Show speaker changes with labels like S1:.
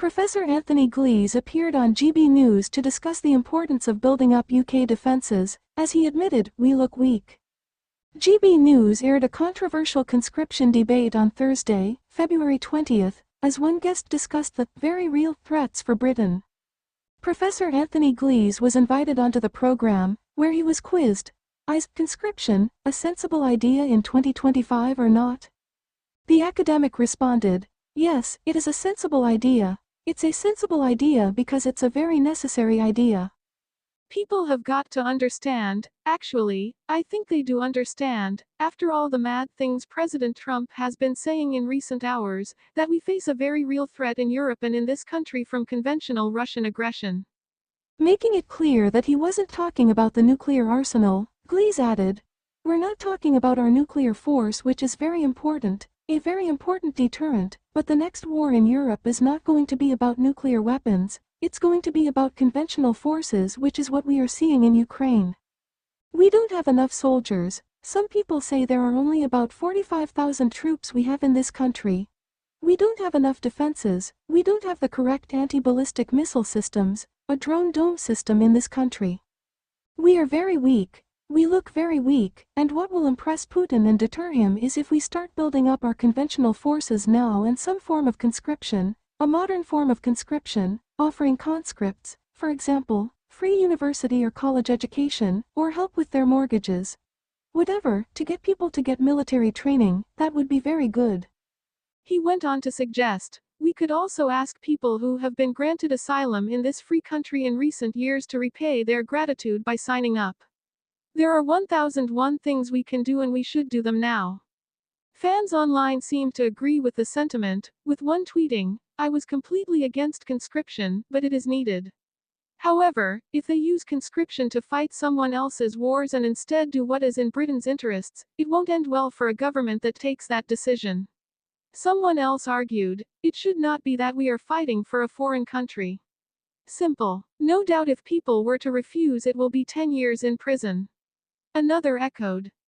S1: Professor Anthony Glees appeared on GB News to discuss the importance of building up UK defences, as he admitted, "We look weak." GB News aired a controversial conscription debate on Thursday, February 20th, as one guest discussed the very real threats for Britain. Professor Anthony Glees was invited onto the program, where he was quizzed, "Is conscription a sensible idea in 2025 or not?" The academic responded, "Yes, it is a sensible idea. It's a sensible idea because it's a very necessary idea. People have got to understand, actually, I think they do understand, after all the mad things President Trump has been saying in recent hours, that we face a very real threat in Europe and in this country from conventional Russian aggression." Making it clear that he wasn't talking about the nuclear arsenal, Glees added, "We're not talking about our nuclear force, which is very important, a very important deterrent, but the next war in Europe is not going to be about nuclear weapons. It's going to be about conventional forces, which is what we are seeing in Ukraine. We don't have enough soldiers. Some people say there are only about 45,000 troops we have in this country. We don't have enough defenses. We don't have the correct anti-ballistic missile systems, a drone dome system in this country. We are very weak. We look very weak, and what will impress Putin and deter him is if we start building up our conventional forces now and some form of conscription, a modern form of conscription, offering conscripts, for example, free university or college education, or help with their mortgages. Whatever, to get people to get military training, that would be very good." He went on to suggest, "We could also ask people who have been granted asylum in this free country in recent years to repay their gratitude by signing up. There are 1001 things we can do and we should do them now." Fans online seemed to agree with the sentiment, with one tweeting, "I was completely against conscription, but it is needed. However, if they use conscription to fight someone else's wars and instead do what is in Britain's interests, it won't end well for a government that takes that decision." Someone else argued, "It should not be that we are fighting for a foreign country. Simple. No doubt if people were to refuse it will be 10 years in prison." Another echoed,